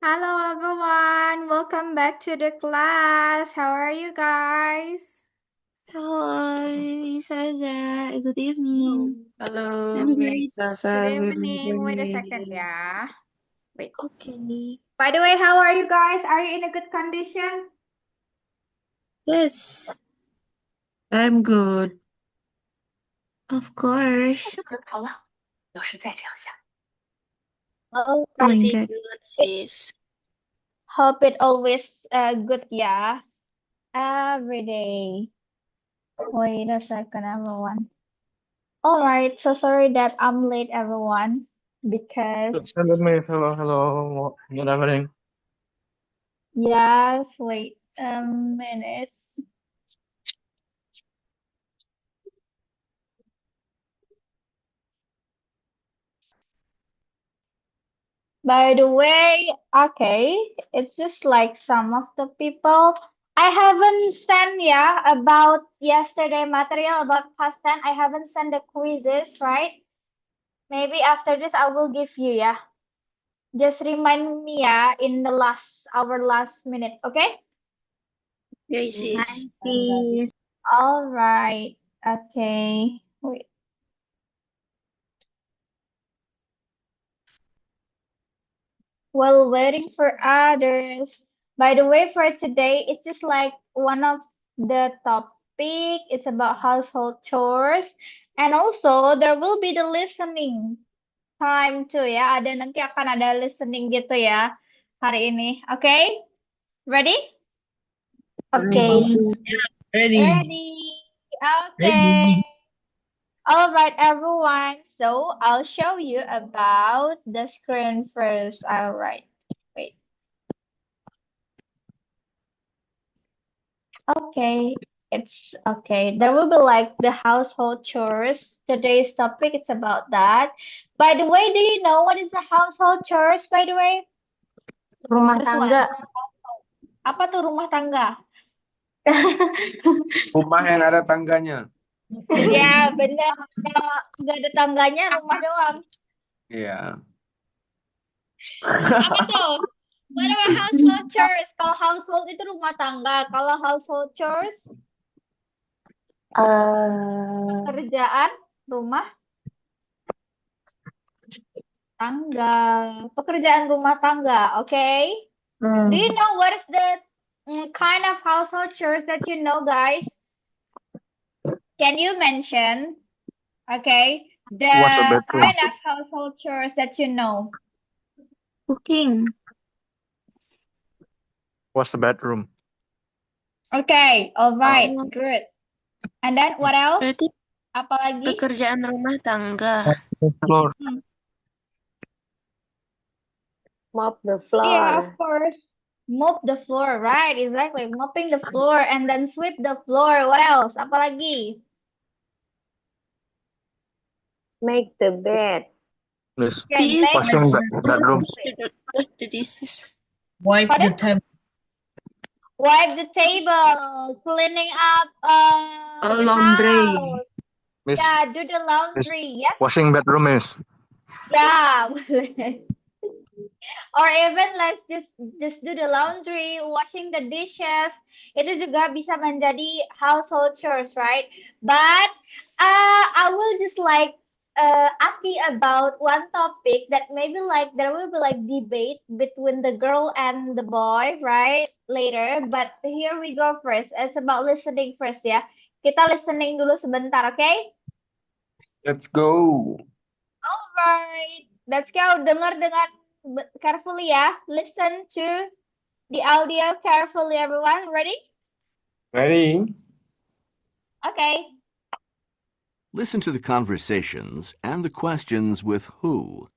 Hello everyone, welcome back to the class. How are you guys? Hi, Saza. Good evening. Halo, I'm Miss great. Sasa. Good Good evening. Wait a second, evening. yeah. Wait. Okay. By the way, how are you guys? Are you in a good condition? Yes, I'm good. of course. 好了，有事再讲一下。 Oh, Oh my pretty God. good, It, sis. Hope it always good, yeah. Every day. Wait a second, everyone. All right, so sorry that I'm late, everyone, because Hello, Miss. Hello, hello. Good evening. yes, wait a minute. By the way, okay, it's just like some of the people. I haven't sent about yesterday material about past tense. I haven't sent the quizzes, right? Maybe after this I will give you, yeah. Just remind me, in the our last minute, okay? okay, sis. Sis. All right. Okay. Wait. While waiting for others. By the way, for today, it's just like one of the topic. It's about household chores. And also, there will be the listening time too ya. Nanti akan ada listening gitu ya hari ini. Okay? Ready? Ready, Okay. sis. Ready. Ready. Okay. Ready. All right, everyone. So I'll show you about the screen first. All right. Wait. Okay, it's okay. There will be like the household chores. Today's topic it's about that. By the way, do you know what is the household chores, by the way? Rumah This one. tangga. Apa tuh rumah tangga? Rumah yang ada tangganya. Ya, benar. Kalau nggak ada tangganya, rumah doang. Iya. Apa tuh? What about household chores? Kalau household itu rumah tangga. Kalau household chores, pekerjaan rumah tangga. Pekerjaan rumah tangga, okay? Do you know what is the kind of household chores that you know, guys? Can you mention, okay, the What's a bedroom? kind of household chores that you know? Cooking. What's the bedroom? Okay, all right, Oh, good. And then what else? berarti Apalagi? pekerjaan rumah tangga. Floor. Hmm. Mop the Yeah, of floor. course. Mop the floor, right? Exactly. Mopping the floor and then sweep the floor. What else? Apalagi? Make the bed. This Okay, make washing This. bedroom. The dishes. Wipe the pardon? table. Wipe the table, cleaning up the Laundry. house. Miss, Yeah, do the Miss, laundry. Yes. washing bedroom is. Yeah. Or even let's just do the laundry, washing the dishes. Itu juga bisa menjadi household chores, right? But I will just like asking about one topic that maybe like there will be like debate between the girl and the boy, right? Later. But here we go first. It's about listening first ya. Kita listening dulu sebentar, okay? Let's go. Alright, let's go. Dengar dengan carefully ya. Listen to the audio carefully, everyone. Ready? Ready? Okay. Listen to the conversations and the questions with who.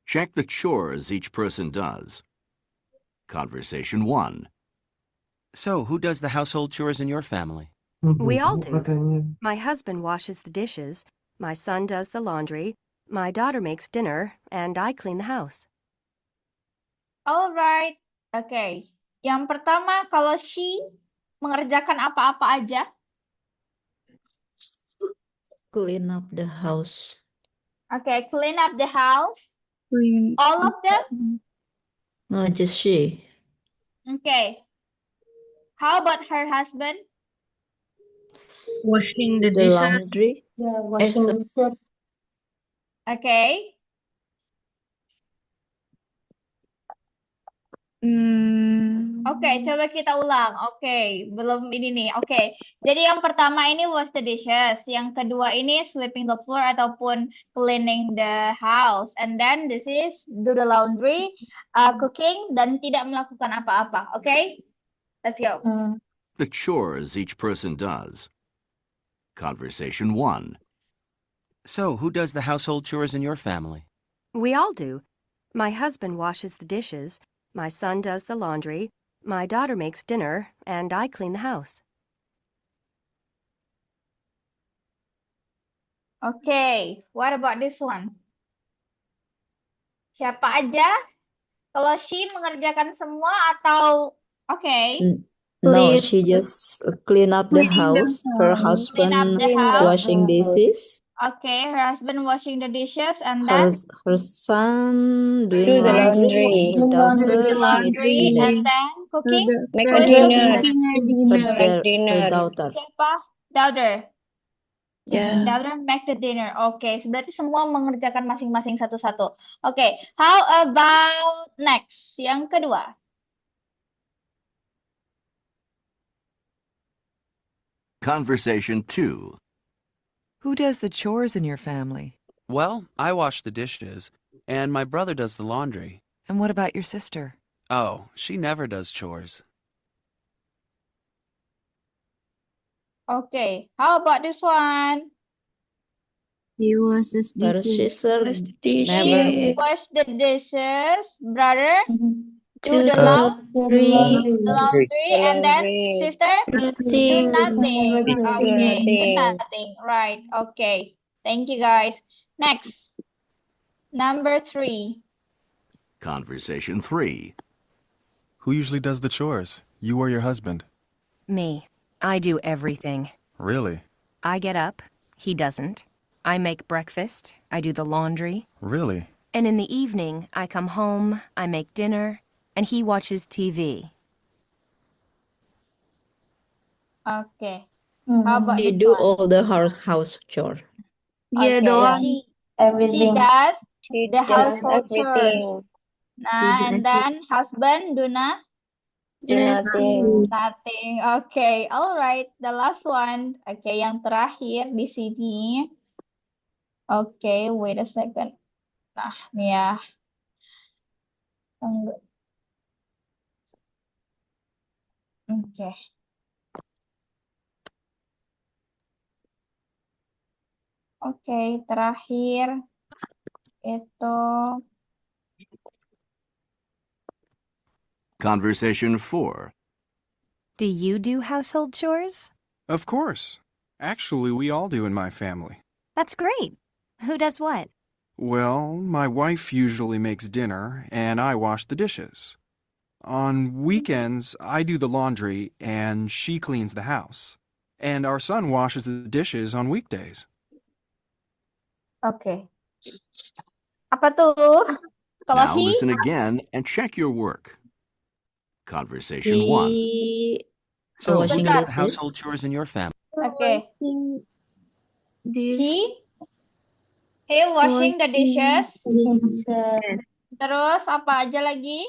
Check the chores each person does. Conversation 1. So, who does the household chores in your family? We all do. Katanya. My husband washes the dishes, my son does the laundry, my daughter makes dinner, and I clean the house. Alright. Okay. Yang pertama, kalau she mengerjakan apa-apa aja. Clean up the house. Okay, clean up the house. Clean All of up. them? No, just she. Okay. How about her husband? Washing the The dishes. laundry. Yeah, washing sorry. dishes. Okay. Oke, coba kita ulang. Oke, belum ini nih. Oke, jadi yang pertama ini wash the dishes. Yang kedua ini sweeping the floor ataupun cleaning the house. And then this is do the laundry, cooking, dan tidak melakukan apa-apa. Oke, let's go. The chores each person does. Conversation 1. So, who does the household chores in your family? We all do. My husband washes the dishes, my son does the laundry, my daughter makes dinner, and I clean the house. Oke, what about this one? Siapa aja? Kalau she mengerjakan semua atau oke, No, she just clean up the house. Her clean up husband the house. washing dishes. Okay, her husband washing the dishes and Her, then her son doing Do the laundry. laundry. Her daughter do the make laundry dinner. and then cooking. Make Who a is dinner. cooking? Her, Make her dinner. daughter. Siapa? Daughter. Yeah. Daughter make the dinner. Oke, berarti semua mengerjakan masing-masing satu-satu. Oke, how about next? Yang kedua. Conversation 2. Who does the chores in your family? Well, I wash the dishes, and my brother does the laundry. And what about your sister? Oh, she never does chores. Oke, how about this one? He washes Her dishes. sister He never. wash the dishes. Brother, do Do the the laundry, and then Laundry. sister, do nothing. Do Okay, do nothing. nothing. Right. Okay. Thank you, guys. Next, number 3. Conversation 3. Who usually does the chores? You or your husband? Me. I do everything. Really? I get up, he doesn't. I make breakfast, I do the laundry. Really? And in the evening, I come home, I make dinner, and he watches TV. Okay. How about She this do one? all the house chore. Dia Okay. doang. She Everything. does She the does household chores. everything. Nah, and then husband do not Do nothing. nothing. Okay, alright. The last one. Okay, yang terakhir di sini. Okay, wait a second. Nah, nih ya. Okay. Oke, terakhir itu Conversation 4. Do you do household chores? Of course. Actually, we all do in my family. That's great. Who does what? Well, my wife usually makes dinner, and I wash the dishes. On weekends, I do the laundry, and she cleans the house. And our son washes the dishes on weekdays. oke. Apa tuh? Kalau Now he, listen again and check your work. Conversation 1. He So, who washing does the dishes. household chores in your family? oke. This He washing the dishes. Yes. Terus apa aja lagi?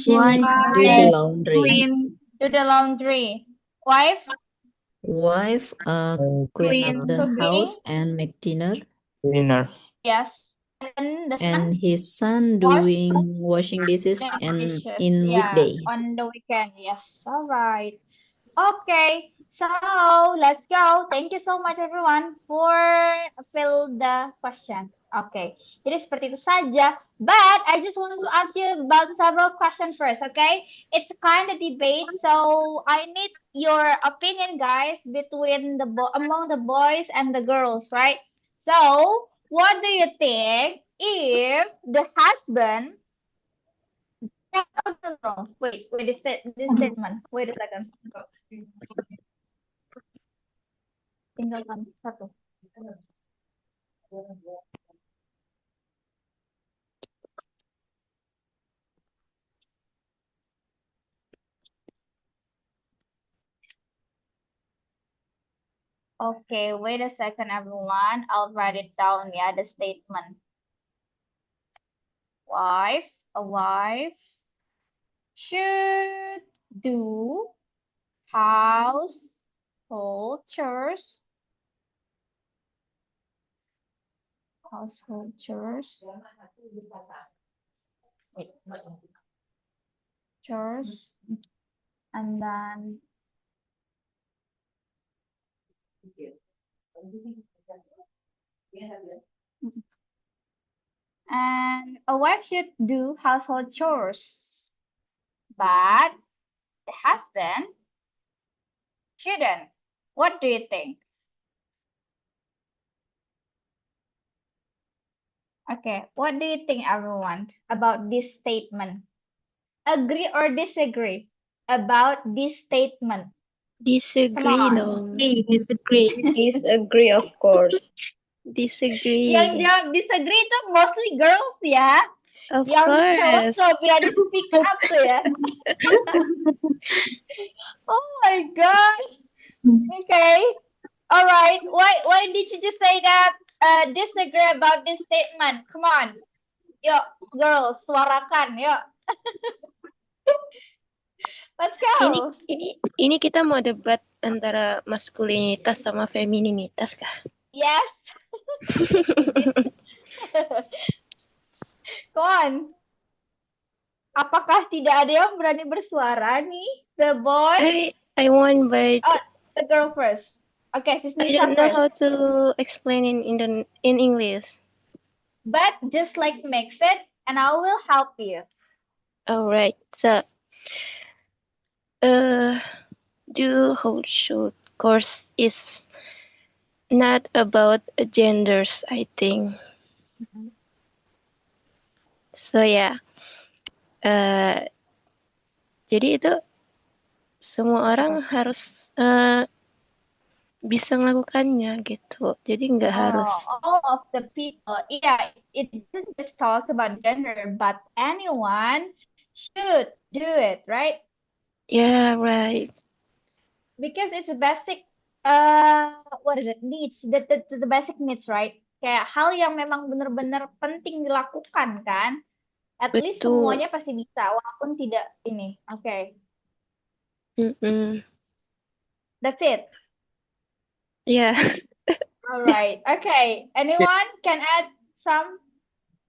Wife Do the laundry. clean Do the laundry. Wife, Wife clean up the cooking. house and make dinner. Yes. And the son And his son wash doing washing dishes the and dishes. in Yeah, weekday. on the weekend. Yes. All right. Okay. So let's go. Thank you so much everyone for fill the question. Okay. Jadi seperti itu saja. But I just want to ask you about several questions first. Okay. It's kind of debate. So I need your opinion, guys, between among the boys and the girls, right? So what do you think if the husband? No. Wait. This statement. Wait a second. Tinggalkan satu. Okay, wait a second, everyone. I'll write it down, yeah, the statement. A wife should do household chores. Household chores. Wait. Chores. And then a wife should do household chores, but the husband shouldn't. What do you think? Okay, what do you think, everyone, about this statement? Agree or disagree about this statement? Disagree on. dong. Disagree. Disagree, of course. Disagree. Yang jawab disagree itu mostly girls ya. Of Yang cowok course. nggak berani speak up tuh ya. Oh my gosh. Okay. All right. Why did you just say that? Disagree about this statement. Come on. Yuk, girls, suarakan. Yuk. Let's go. Ini kita mau debat antara maskulinitas sama femininitas kah? Yes. Come on. Apakah tidak ada yang berani bersuara nih? The boy? I want, but the girl first. Okay, Sis I Nisa don't know first. how to explain in English. But just like mix it, and I will help you. Alright, so do household chores is not about genders, I think. So yeah, jadi itu semua orang harus bisa melakukannya gitu. Jadi nggak harus. All of the people, yeah, it doesn't just talk about gender, but anyone should do it, right? Yeah, right. Because it's a basic, what is it? Needs, the basic needs, right? Kayak hal yang memang benar-benar penting dilakukan kan? At least Betul. semuanya pasti bisa, walaupun tidak ini. Okay. That's it. Yeah. All right. Okay. Anyone can add some?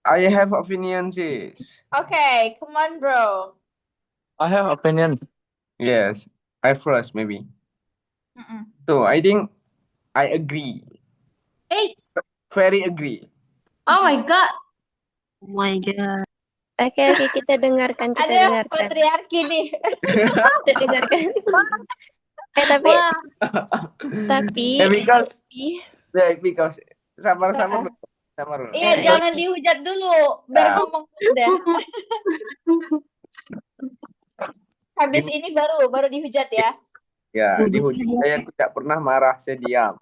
I have opinion, sis. Okay. Come on, bro. I have opinion. Yes, I first maybe. So I think I agree. Hey. Very agree. Oh my god. Oh my god. Oke, kita dengarkan, Ada yang patriarki nih. Kita dengarkan. Because sabar. Iya, jangan dihujat dulu, biar ngomong udah. Habis ini baru dihujat ya. Ya, dihujat. Saya tidak pernah marah, saya diam.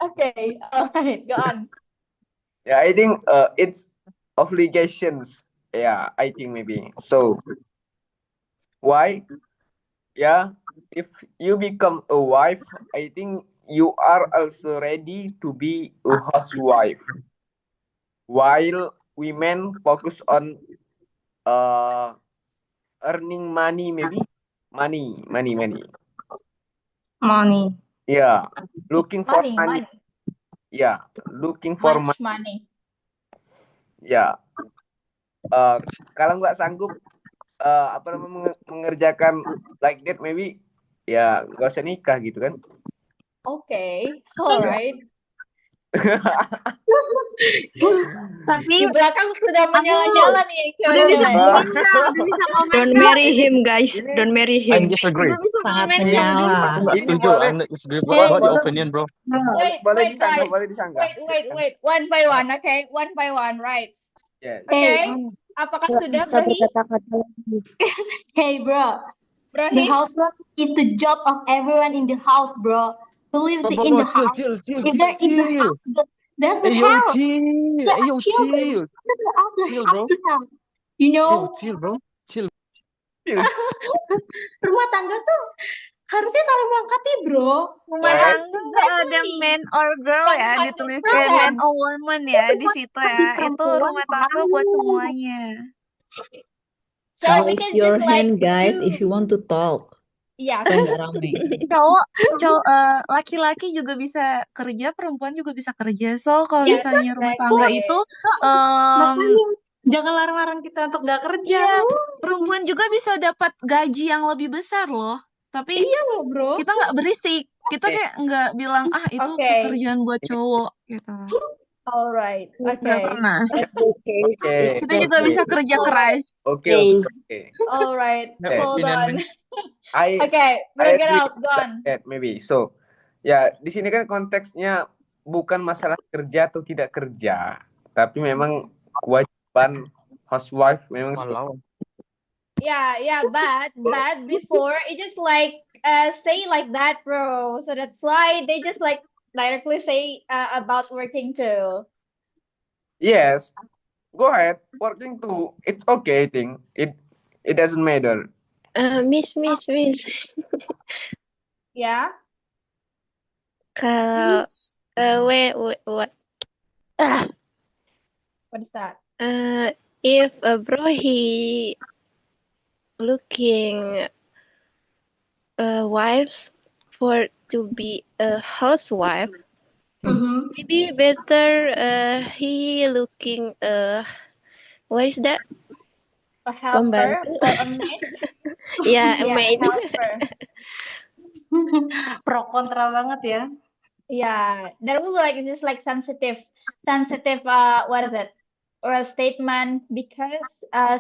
Okay, alright, go on. Yeah, I think it's obligations. Yeah, I think maybe. So, why? Yeah, if you become a wife, I think you are also ready to be a housewife. While women focus on earning money, maybe money. Yeah, looking for money. Yeah, looking for money. Ya, kalau nggak sanggup mengerjakan like that, maybe ya nggak usah nikah gitu kan? Okay, alright. Tapi di belakang sudah menyala-nyala nih. Don't marry him, guys. Don't marry him. I disagree. Sangat menyala. I'm not setuju. I'm not disagree. What your opinion, bro? Boleh disanggah. Wait. One by one, okay? One by one, right? Yes. Okay. Apakah sudah Bro? Hey, bro. Bro, The housework is the job of everyone in the house, bro. Who lives in the house? Chill. If there is a house, that's the house. Chill, bro. You know? Chill, bro. Chill. Rumah tangga tuh Harusnya saling melengkapi, bro. Rumah Right. tangga nggak ada man or girl ya, ditulis man or woman ya di situ ya. Itu rumah tangga buat semuanya. So we Raise can your just like hand, guys, if you do. want to talk. Yeah. Supaya nggak rame. Cowok, laki-laki juga bisa kerja, perempuan juga bisa kerja. So kalau Yes, misalnya rumah tangga exactly. itu Makanya jangan larang-larang kita untuk nggak kerja. iya, perempuan juga bisa dapat gaji yang lebih besar loh. Tapi Iya loh, bro. kita nggak berisik. Kita Okay. kayak nggak bilang itu Okay. pekerjaan buat cowok gitu. Alright. Nggak Okay. pernah. Okay. Kita juga bisa kerja keras. Okay. Alright. Okay. Hold on. I Okay, I bring it agree out. Go on. with that maybe. So, ya di sini kan konteksnya bukan masalah kerja atau tidak kerja, tapi memang kewajiban housewife memang seperti Yeah, but before it just like say like that, bro. So that's why they just like directly say about working too. yes. Go ahead, working too. It's okay, I think. It doesn't matter. Miss. Yeah. Kalau wait, what? What is that? If a bro he looking a wife for to be a housewife, maybe better he looking what is that? A helper Pembantu. or a maid? Yeah, a Yeah, maid. helper. Pro kontra banget ya. Yeah, there will be like just like sensitive what is it? Or a statement because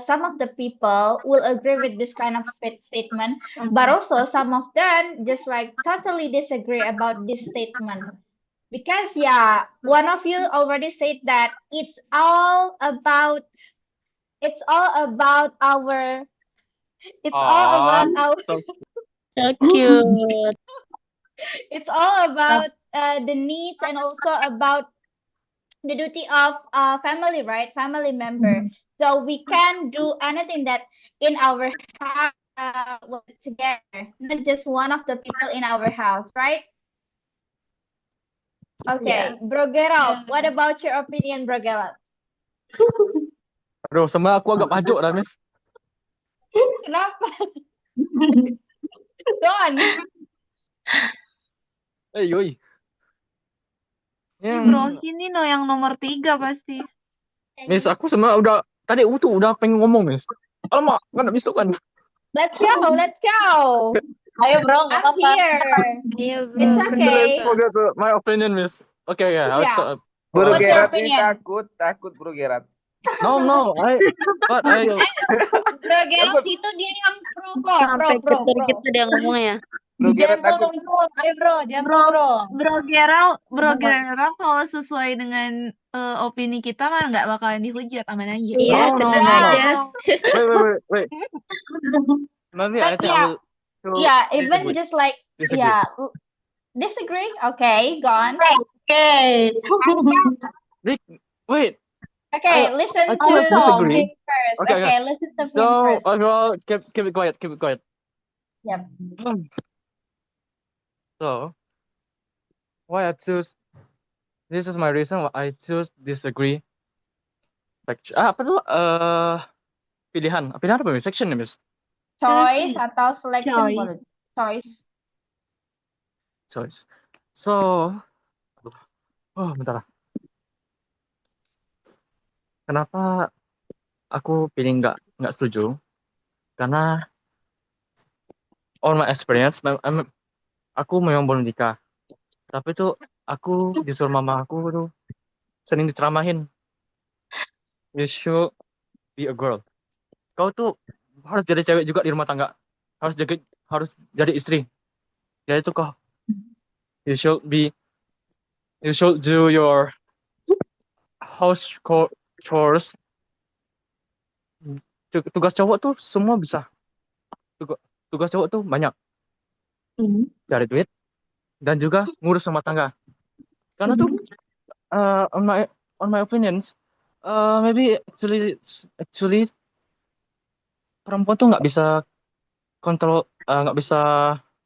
some of the people will agree with this kind of statement, but also some of them just like totally disagree about this statement. Because yeah, one of you already said that it's all about our So cute. it's all about the needs and also about the duty of family, right? Family member. So we can do anything that in our house together, not just one of the people in our house, right? Okay, Bro Gerald, what about your opinion, Bro Gerald? Aduh, sebenarnya aku agak pajuk dah, Miss. Kenapa? Go on. Yoi. Bro, ini yang nomor 3 pasti. Miss, aku sebenarnya udah pengen ngomong, Miss. Alamak, kan tak besok kan. Let's go. Ayo bro, nggak I'm apa-apa. here. It's okay. Forget my opinion, Miss. Okay, yeah. Yeah. Bro What's your Gerard ini opinion? takut Bro Gerard. No, I Bro Gerald itu dia yang pro. Kita dia ngomongnya. Bro Gerard Jangan takut. bro, ayo bro, jangan bro. Bro Gerald kalau sesuai dengan opini kita mah nggak bakalan dihujat, aman aja. Iya, No. tenang aja. Wait. Maybe I But think I will. Yeah, even disagree. just like Disagree. yeah, disagree. Okay, go on. Oke. Wait. Okay, listen I to just disagree. him first. Okay. Okay, listen to him So, first. overall, keep it quiet. Yep. So, why I choose? This is my reason why I choose disagree. Apa tuh? Pilihan apa, Miss? Section ya, Miss? Choice atau selection Choice. boleh. Choice. So, bentar lah. Kenapa aku pilih nggak setuju? Karena all my experience, aku memang belum nikah. Tapi tuh aku disuruh mama aku tuh sering diceramahin. You should be a girl. Kau tuh harus jadi cewek juga di rumah tangga. Harus jadi istri. Jadi tuh kau. You should do your house chores. Tugas cowok tuh semua bisa. Tugas cowok tuh banyak. Cari duit dan juga ngurus rumah tangga. Karena tuh on my opinions, maybe actually perempuan tuh nggak bisa kontrol, nggak bisa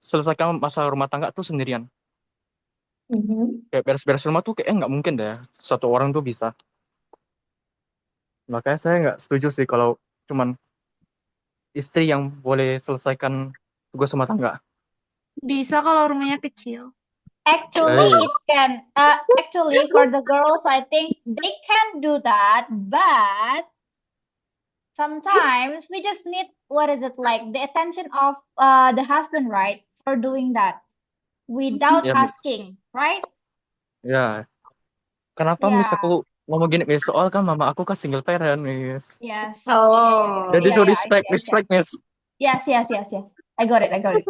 selesaikan masalah rumah tangga tuh sendirian. Kayak beres-beres rumah tuh kayak nggak mungkin deh satu orang tuh bisa. Makanya saya nggak setuju sih kalau cuman istri yang boleh selesaikan tugas rumah tangga. Bisa kalau rumahnya kecil. Actually, it can. Actually, for the girls, I think they can do that, but sometimes we just need what is it like the attention of the husband, right, for doing that without Ya, Miss. asking, right? Ya. Kenapa Miss Yeah. aku ngomong gini Miss? Soal kan mama aku kan single parent Miss. Yes. Oh. Jadi Yeah, tuh yeah, I respect, get it. respect Miss. Yes, yes, yes, yes. I got it. I got it.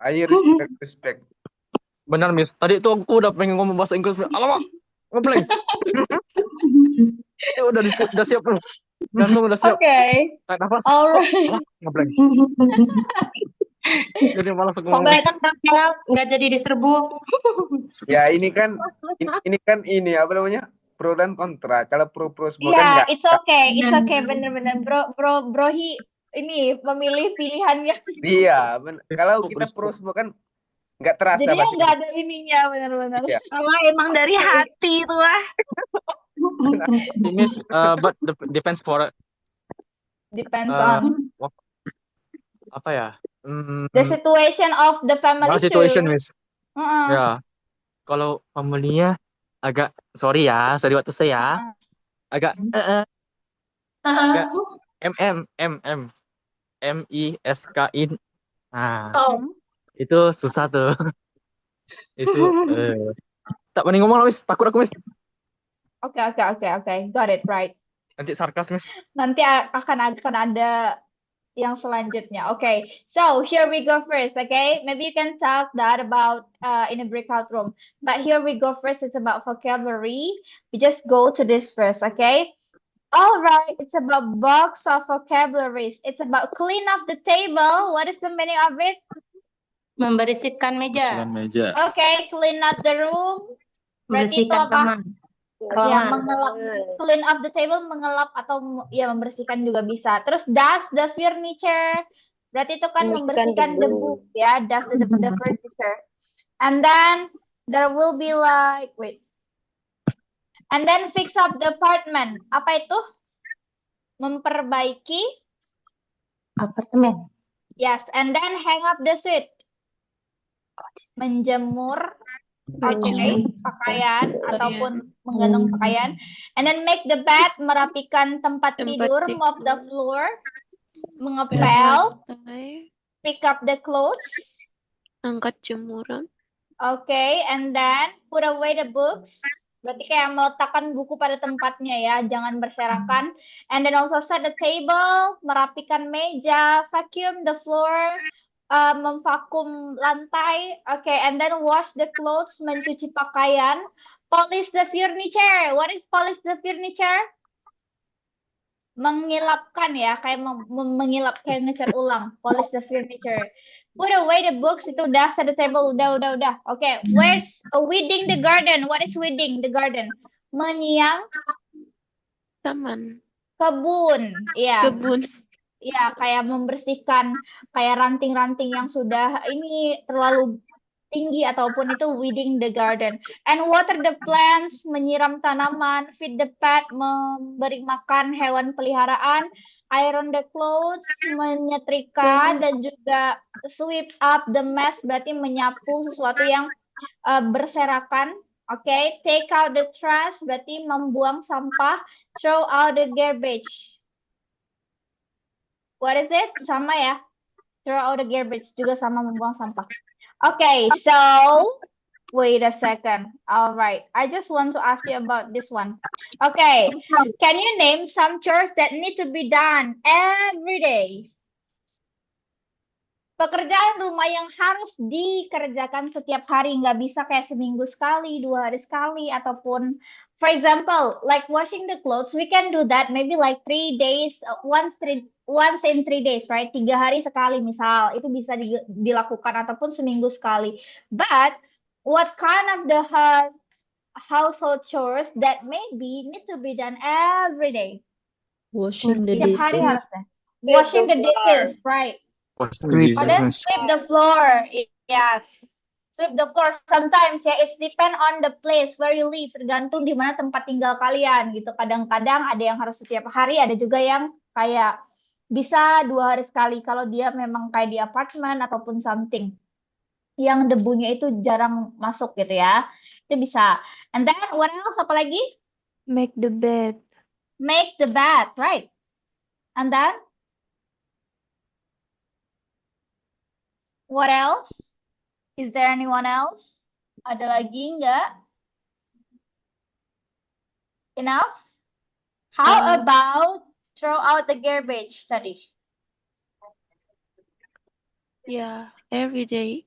Ayo respect. Benar Miss. Tadi tuh aku udah pengen ngomong bahasa Inggris. Alamak, ngeblank. Udah siap tuh. Jantung udah siap. Okay. Tarik nafas. Alright. Alah, ngeblank. Jadi malas aku ngomong. Pokoknya kan sekarang nggak jadi diserbu. Ya ini kan ini apa namanya, pro dan kontra. Kalau pro semua kan Yeah, nggak. it's okay. It's okay. Bener-bener. Brohi ini memilih pilihannya. Iya, kalau kita pro semua kan nggak terasa Jadinya pasti. nggak ada ininya, bener-bener. Iya. Kalau emang dari hati itu lah. Miss, but depends for Depends on apa ya? the situation of the family situation too. Miss. Ya, kalau familinya agak sorry waktu saya agak MISK-in. Nah, itu susah tuh. Itu tak berani ngomong Miss, takut aku Miss. Okay. Got it right. Nanti sarkas Miss. Nanti akan ada yang selanjutnya. Okay, so here we go first. Okay, maybe you can talk that about in a breakout room. But here we go first. It's about vocabulary. We just go to this first. Okay. All right. It's about box of vocabularies. It's about clean up the table. What is the meaning of it? Membersihkan meja. Okay, clean up the room. Berarti itu Membersihkan apa? kamar. Ya, mengelap, clean up the table, mengelap atau ya membersihkan juga bisa. Terus dust the furniture, berarti itu kan membersihkan debu, ya, dust the furniture. And then there will be like, and then fix up the apartment. Apa itu? Memperbaiki apartemen. Yes, and then hang up the suit. Menjemur pakaian ataupun menggantung pakaian, and then make the bed, merapikan tempat tidur, mop the floor, mengepel, pick up the clothes, angkat jemuran. Okay, and then put away the books. Berarti kayak meletakkan buku pada tempatnya ya, jangan berserakan. And then also set the table, merapikan meja, vacuum the floor, memvakum lantai. Okay, and then wash the clothes, mencuci pakaian. Polish the furniture. What is polish the furniture? Mengilapkan ya, kayak mengilap, kayak ngecat ulang. Polish the furniture. Put away the books, itu udah. Set the table, udah. Okay, where's weeding the garden? What is weeding the garden? Menyiang Taman. kebun. Iya. Kebun. Ya, kayak membersihkan kayak ranting-ranting yang sudah ini terlalu tinggi ataupun itu weeding the garden. And water the plants, menyiram tanaman, feed the pet, memberi makan hewan peliharaan, iron the clothes, menyetrika, dan juga sweep up the mess, berarti menyapu sesuatu yang berserakan. Okay, take out the trash, berarti membuang sampah, throw out the garbage. What is it? Sama ya. Throw out the garbage juga sama membuang sampah. Okay, so wait a second. All right, I just want to ask you about this one. Okay, can you name some chores that need to be done every day? Pekerjaan rumah yang harus dikerjakan setiap hari, nggak bisa kayak seminggu sekali, 2 hari sekali, ataupun for example, like washing the clothes, we can do that maybe like 3 days, once in 3 days, right? 3 hari sekali misal, itu bisa dilakukan ataupun seminggu sekali. But what kind of the household chores that maybe need to be done every day? Washing the Setiap hari dishes. harusnya. Washing the dishes, right? Washing the And then dishes. sweep the floor. Yes. Sweep the floor. Sometimes ya, it's depend on the place where you live. Tergantung di mana tempat tinggal kalian gitu. Kadang-kadang ada yang harus setiap hari, ada juga yang kayak bisa 2 hari sekali kalau dia memang kayak di apartemen ataupun something yang debunya itu jarang masuk gitu ya. Itu bisa. And then what else? Apa lagi? Make the bed. Make the bed, right? And then what else? Is there anyone else? Ada lagi nggak? Enough? How about throw out the garbage tadi? Yeah, every day.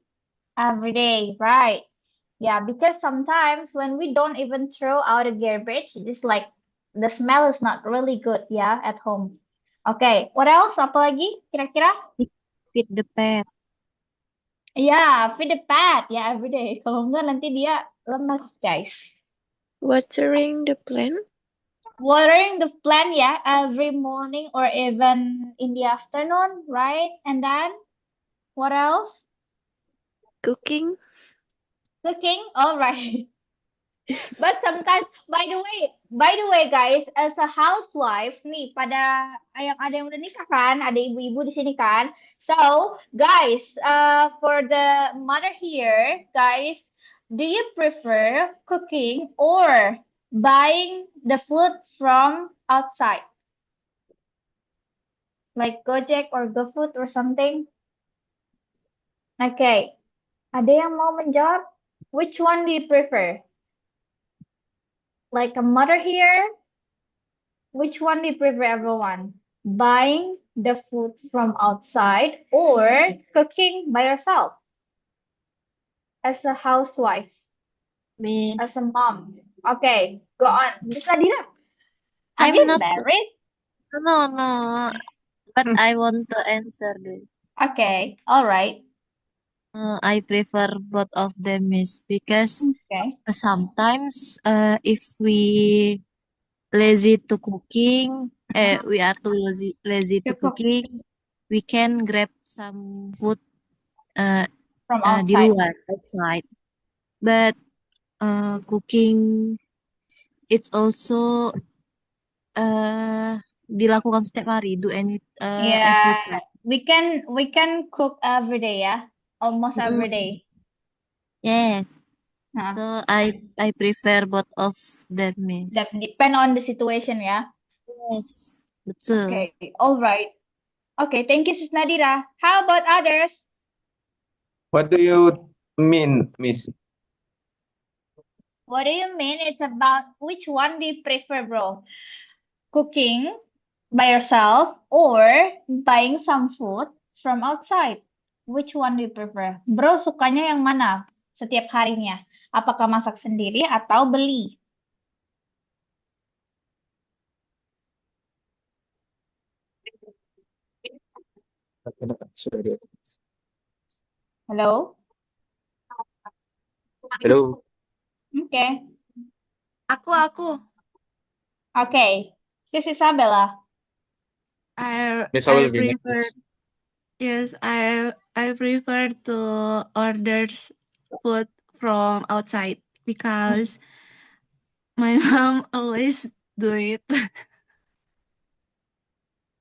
Every day, right? Yeah, because sometimes when we don't even throw out the garbage, just like the smell is not really good, yeah, at home. Okay, what else? Apa lagi kira-kira? Feed the pet. Yeah, feed the pet, yeah, every day. Kalau enggak nanti dia lemas, guys. Watering the plant. Watering the plant, yeah, every morning or even in the afternoon, right? And then what else? Cooking. Cooking, all right. But sometimes, by the way, guys, as a housewife nih, pada yang ada yang udah nikah kan, ada ibu-ibu di sini kan. So, guys, for the mother here, guys, do you prefer cooking or buying the food from outside, like Gojek or GoFood or something? Okay, ada yang mau menjawab? Which one do you prefer? Like a mother here, which one do you prefer, everyone? Buying the food from outside or cooking by yourself as a housewife, as Miss, a mom? Okay, go on. Miss Nadira, have I'm you not. married? No, but I want to answer this. Okay, all right. I prefer both of them, Miss, because Okay. sometimes if we lazy to cooking, we are too lazy To to cook cooking, we can grab some food from di outside. luar, outside. But cooking, it's also dilakukan setiap hari, do any every Yeah, time. we can cook every day, yeah, almost every day. Yes. Huh. So I prefer both of them, Miss. That depend on the situation, yeah. Yes, betul. Okay, all right. Okay, thank you, Sis Nadira. How about others? What do you mean, Miss? What do you mean? It's about which one do you prefer, bro? Cooking by yourself or buying some food from outside? Which one do you prefer? Bro, sukanya yang mana setiap harinya? Apakah masak sendiri atau beli? Hello? Hello. Okay. Aku. Okay. Sis Isabella. Miss, I will I be prefer next. yes, I prefer to order food from outside because my mom always do it.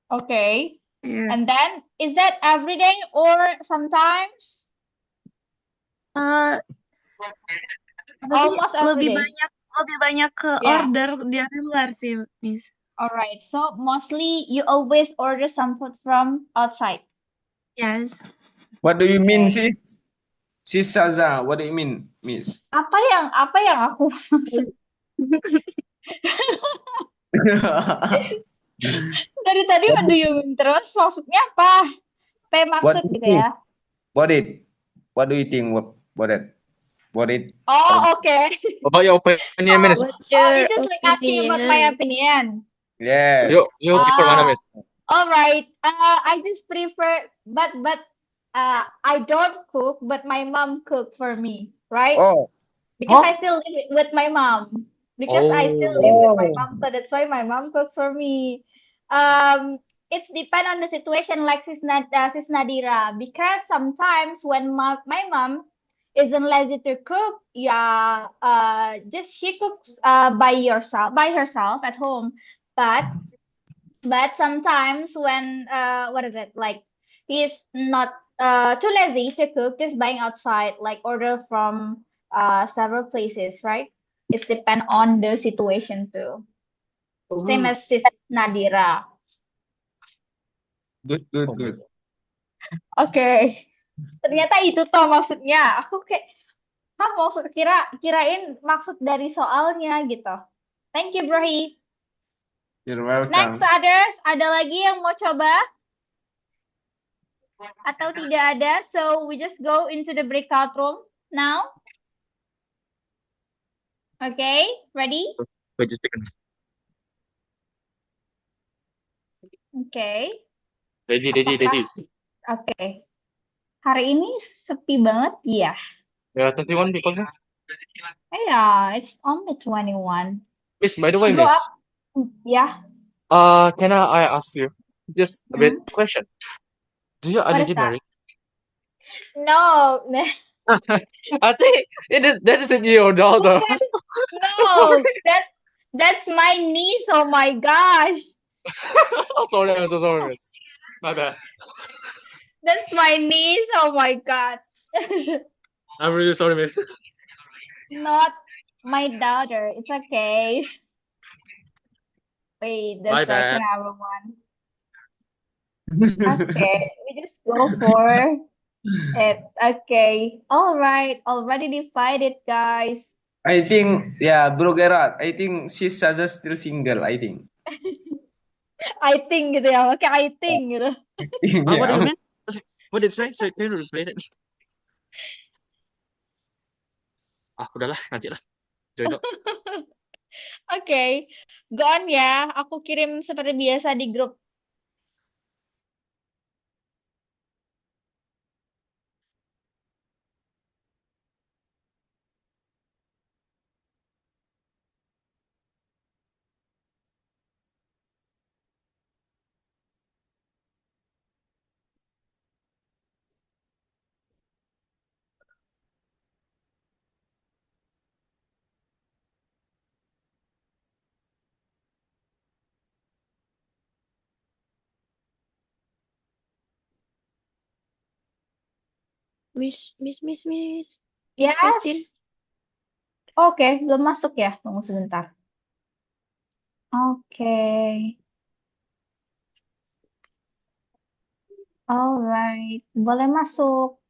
Okay. Yeah. And then, is that every day or sometimes? Eh, Almost every lebih day. banyak ke Yeah. order dari luar sih, Miss. All right. So mostly you always order some food from outside. Yes. What do you mean, Okay. Sis Saza? What do you mean, Miss? Apa yang aku maksud? Dari tadi what do you mean terus? Maksudnya apa? Apa yang What maksud do you gitu think? ya? What do you think about it? What it? Oh, okay. About your opinion, Miss. What's Oh, your this is like asking about my opinion. Yes. You prefer mana, Miss? All right. I just prefer, but I don't cook, but my mom cook for me, right? Oh. Because Huh? I still live with my mom. Because I still live with my mom, so that's why my mom cooks for me. it's depend on the situation, like sis Nadira, because sometimes when my mom isn't lazy to cook, yeah, just she cooks by herself at home. But sometimes when what is it like he's not too lazy to cook, just buying outside, like order from several places, right? It depend on the situation too. Same as sis Nadira. Good, good, good. Oke, ternyata itu toh maksudnya. Aku kayak, maksud kirain maksud dari soalnya gitu. Thank you, Brohi. You're welcome. Next, others, ada lagi yang mau coba? Atau tidak ada? So we just go into the breakout room now. Okay, ready? Wait, just a second. Okay. Ready. Oke. Hari ini sepi banget, iya. Yeah, 21 people. Yeah, it's only 21. Miss, by the way, Go Miss. up. Yeah. Can I ask you just a bit question? Do you What is already that? married? No. I think that isn't your daughter. No, that's my niece. Oh my gosh. Oh, sorry, I'm so sorry, Miss. My bad. That's my niece. Oh my god. I'm really sorry, Miss. Not my daughter. It's okay. Wait the My second, bad. everyone. Okay, we just go for it. Okay. All right. Already divided, guys. I think, yeah, Bro Gerard, I think she's just still single, I think. I think gitu ya. Oke, I think gitu. What do you Yeah. mean? What did it say? So, can you repeat it? Udahlah, nanti lah. Join up. Oke. Gone ya. Aku kirim seperti biasa di grup. Miss. Yes. Fatin. Oke, belum masuk ya. Tunggu sebentar. Oke. Alright. Boleh masuk.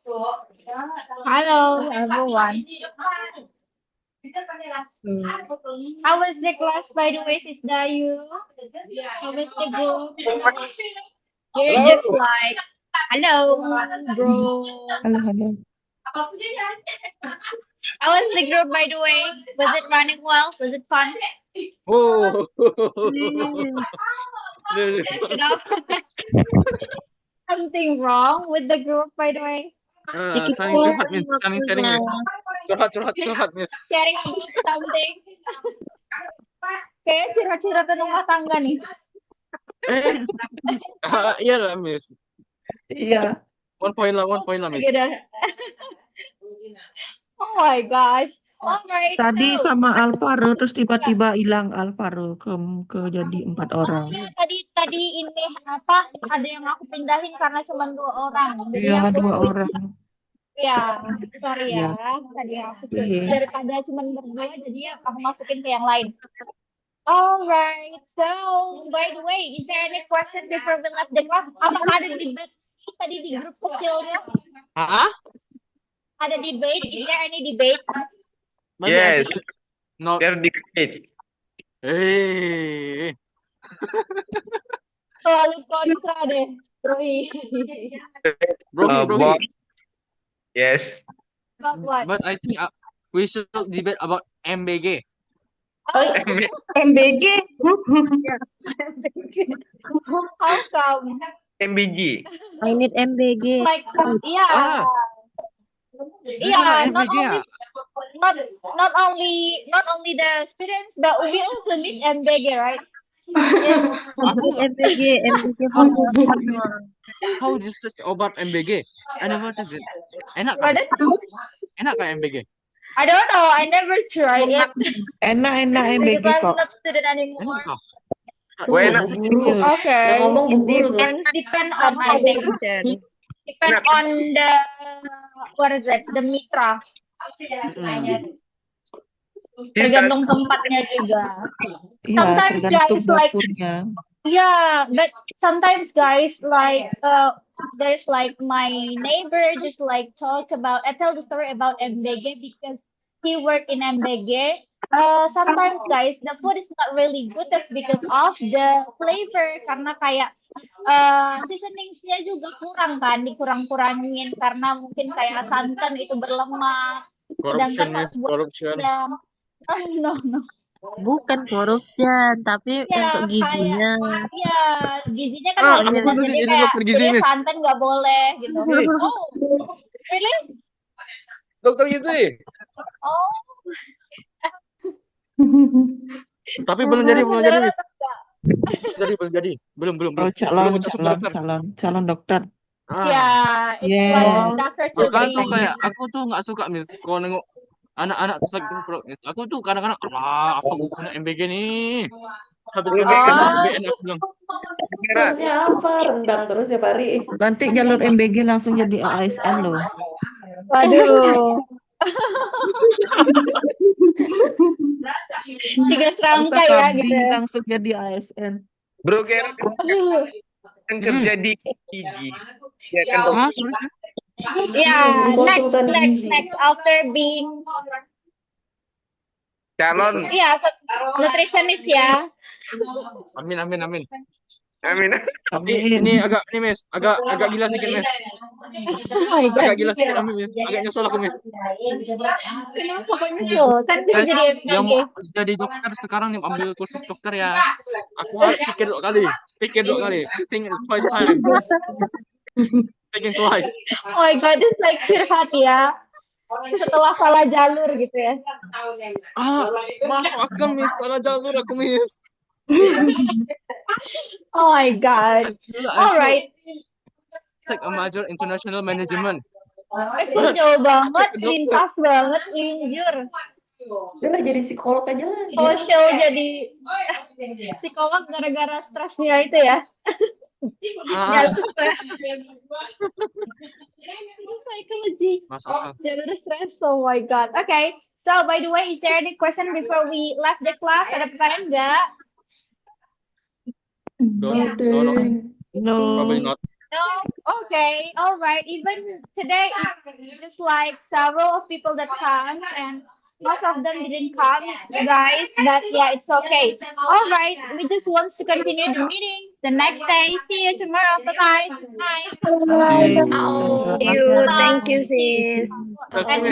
Hello, everyone. How was the class, by the way, Sis Dayu? How was the group? You're Hello. just like, hello, bro. Halo, halo. How was the group, by the way? Was it running well? Was it fun? Oh. Kenapa? Something wrong with the group, by the way? Saling curhat, Miss. Saling sharing, Miss. Curhat, Miss. Sharing about something. Kayak curhat-curhatan rumah tangga nih. Iya lah, Miss. Iya. One point lah, Miss. Gitu. Oh my gosh. Alright. Tadi sama Alvaro terus tiba-tiba hilang Alvaro ke jadi 4 orang. Tadi ini apa? Ada yang aku pindahin karena cuma 2 orang. Jadi Iya, aku 2 orang. Ya, sorry ya. Iya. Tadi aku Iya. daripada cuma berdua jadi aku masukin ke yang lain. Alright. So, by the way, is there any question before we left the class? Apakah ada debate tadi di grup kecilnya? Hah? Ada debate? Is there any debate? Maybe I Yes, think no. they're debate. Selalu kontra deh, Rohi. Bro. But yes. About what? But I think we should debate about MBG. MBG. How come? MBG. I need MBG. Like, yeah. Yeah, not only the students, but we also need MBG, right? MBG for semua. How just test obat MBG? I never test it. Enak Pardon? kah MBG? I don't know. I never tried it. Enak MBG Because I'm kok. not student anymore. Enak kah? Why not? Okay. Yang ngomong Bu Guru tuh. Depend on depend on the what is it? The mitra. Tergantung tempatnya juga. Iya, Sometimes tergantung guys like dapurnya. yeah, but sometimes guys like there's like my neighbor just like talk about I tell the story about MBG because he work in MBG. Sometimes guys the food is not really good that's because of the flavor karena kayak seasoningsnya juga kurang kan dikurang-kurangin karena mungkin kayak santan itu berlemak Corruption, sedangkan Miss. Corruption. no Bukan corruption, tapi ya untuk gizinya. ya gizinya kan harus aku jelas tuh jadi jadi kayak dokter gizi, jadi Miss. santan nggak boleh gitu. Hey. Oh, really? Dokter gizi. Oh, Tapi belum jadi, beneran Miss. atau enggak? Belum jadi. Belum. Oh, calon dokter. Ya, it's Yeah. like doctor to Makanya tuh be. kayak aku tuh nggak suka, Miss, kalau nengok anak-anak sakit perut, Miss. Aku tuh kadang-kadang apa guna MBG nih. Habis Oh. MBG aku bilang. Harusnya apa? Rendang terus ya Pari. Nanti jalur MBG langsung jadi ASN loh. Waduh. Tiga serangkai ya Sabi gitu. langsung jadi ASN. Bro, kayak yang kerja di gizi. Ya kan, Sorry. Yeah, Konsultan next gizi. after being calon. iya nutritionist ya. Amin. Amin. Ini agak Miss, agak gila sedikit, Miss. Oh my God. Agak gila sedikit, Miss. Agak nyesel aku, Miss. Kenapa kok nyusul? Kan bisa jadi Yang MBG. mau jadi dokter sekarang nih ambil kursus dokter ya. Aku harus pikir dua kali. Think twice time. Thinking twice. Oh my God, it's like curhat ya. Setelah salah jalur gitu ya. Masuk akal, Miss. Salah jalur aku, Miss. Oh my God. Alright. Take a major international management. Itu jauh banget, lintas banget, linjur. Udah jadi psikolog aja lah. Social jadi psikolog gara-gara stresnya itu ya. Jalur stres. Psychology. Masuk akal. Jalur stres. Oh my God. Okay. So by the way, is there any question before we left the class? Ada pertanyaan nggak? No. No. Probably not. No, okay, all right. Even today, just like several of people that come, and most of them didn't come, guys. But yeah, it's okay. All right, we just want to continue the meeting the next day. See you tomorrow. Bye bye. Bye. Bye. See you. Sukses Thank selamat you. makan. Thank you, See you. sis. And